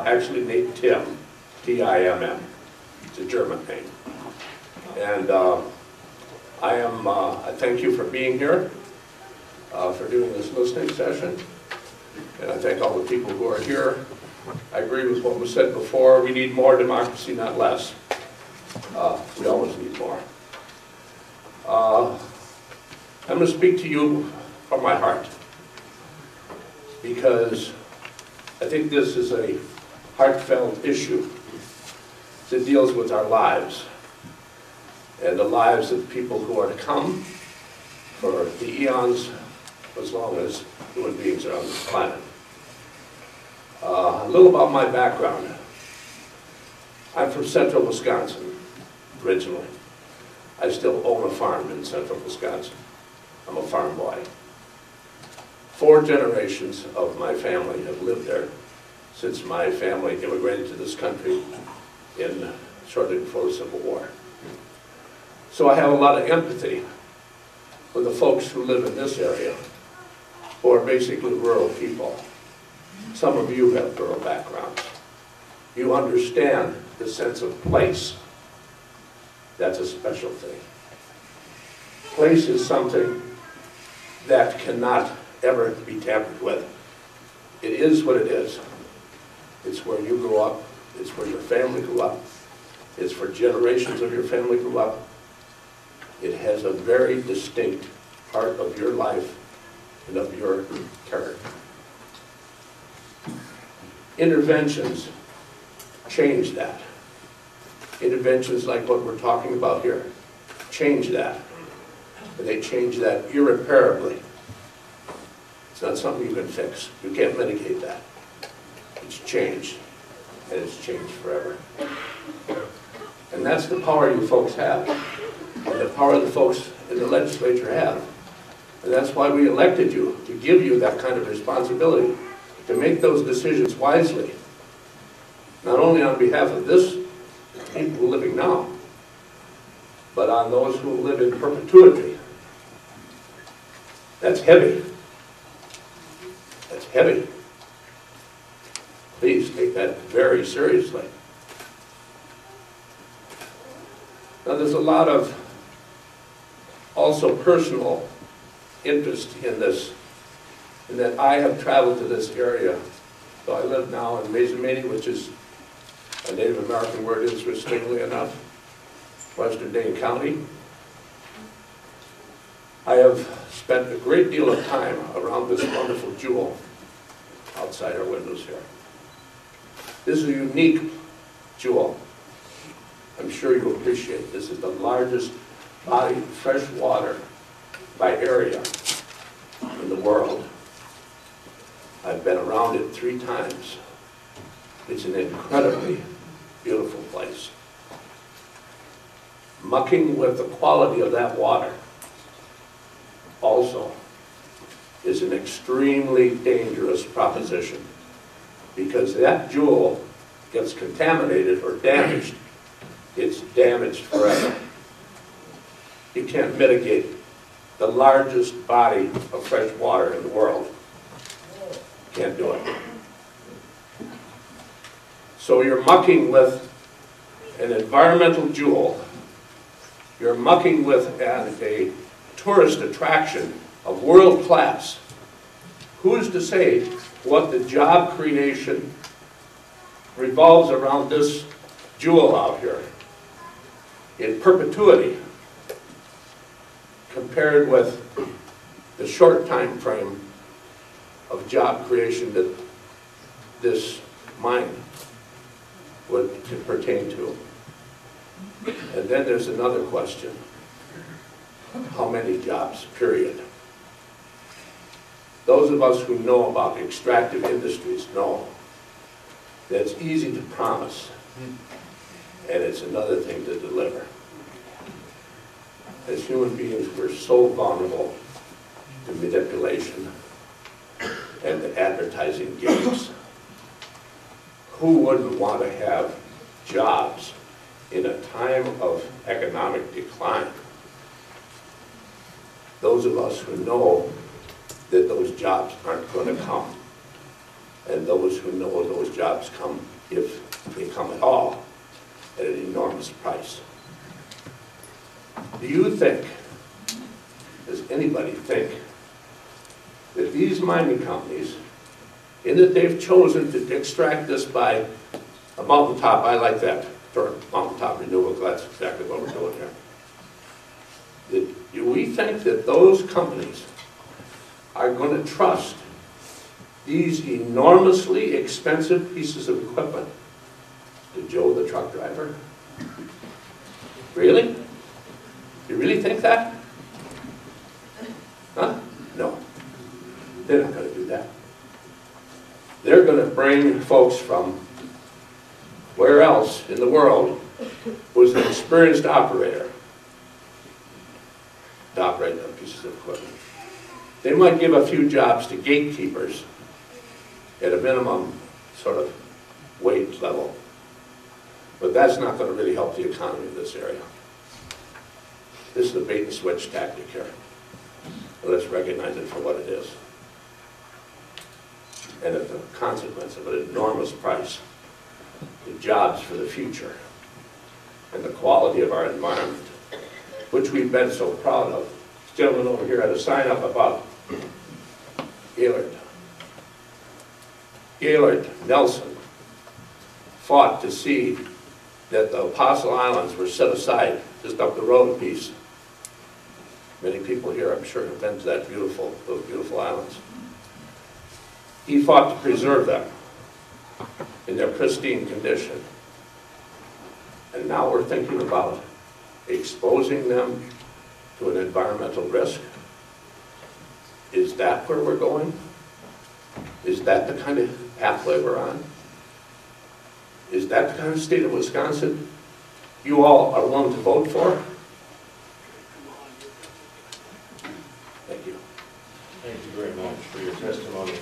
actually named Timm, T-I-M-M. It's a German name. And I thank you for being here, for doing this listening session. And I thank all the people who are here. I agree with what was said before. We need more democracy, not less. We always need more. I'm going to speak to you from my heart, because I think this is a heartfelt issue that deals with our lives and the lives of people who are to come for the eons as long as human beings are on this planet. A little about my background. I'm from central Wisconsin, originally. I still own a farm in central Wisconsin. I'm a farm boy. 4 generations of my family have lived there since my family immigrated to this country shortly before the Civil War. So I have a lot of empathy for the folks who live in this area, who are basically rural people. Some of you have rural backgrounds. You understand the sense of place. That's a special thing. Place is something that cannot ever be tampered with. It is what it is. It's where you grew up. It's where your family grew up. It's for generations of your family grew up. It has a very distinct part of your life and of your character. Interventions change that. Interventions like what we're talking about here change that. And they change that irreparably. It's not something you can fix. You can't mitigate that. It's changed. And it's changed forever. And that's the power you folks have. And the power the folks in the legislature have. And that's why we elected you, to give you that kind of responsibility, to make those decisions wisely. Not only on behalf of this people living now, but on those who live in perpetuity. That's heavy. That's heavy. Please take that very seriously. Now there's a lot of also personal interest in this, in that I have traveled to this area. So I live now in Mazomanie, which is a Native American word, interestingly enough, Western Dane County. I have spent a great deal of time around this wonderful jewel outside our windows here. This is a unique jewel. I'm sure you'll appreciate. This is the largest body of fresh water by area in the world. I've been around it 3 times. It's an incredibly beautiful place. Mucking with the quality of that water also is an extremely dangerous proposition, because that jewel gets contaminated or damaged, it's damaged forever. You can't mitigate the largest body of fresh water in the world. Can't do it. So you're mucking with an environmental jewel. You're mucking with a tourist attraction of world class. Who's to say what the job creation revolves around this jewel out here in perpetuity, compared with the short time frame of job creation that this mine would pertain to. And then there's another question. How many jobs, period? Those of us who know about extractive industries know that it's easy to promise, and it's another thing to deliver. As human beings, we're so vulnerable to manipulation and to advertising gimmicks. Who wouldn't want to have jobs in a time of economic decline? Those of us who know that those jobs aren't going to come. And those who know those jobs come, if they come at all, at an enormous price. Do you think, does anybody think, that these mining companies, in that they've chosen to extract this by a mountaintop, I like that term, mountaintop renewal, that's exactly what we're doing here. Do we think that those companies are going to trust these enormously expensive pieces of equipment to Joe the truck driver? Really? You really think that? Huh? No. They're not going to do that. They're going to bring folks from where else in the world who's an experienced operator to operate those pieces of equipment. They might give a few jobs to gatekeepers at a minimum sort of wage level, but that's not going to really help the economy in this area. This is a bait and switch tactic here. Let's recognize it for what it is. And as a consequence of an enormous price, the jobs for the future, and the quality of our environment, which we've been so proud of. This gentleman over here had a sign up about Gaylord. Gaylord Nelson fought to see that the Apostle Islands were set aside just up the road a piece. Many people here, I'm sure, have been to those beautiful islands. He fought to preserve them in their pristine condition. And now we're thinking about exposing them to an environmental risk. Is that where we're going? Is that the kind of pathway we're on? Is that the kind of state of Wisconsin you all are willing to vote for? Thank you. Thank you very much for your testimony.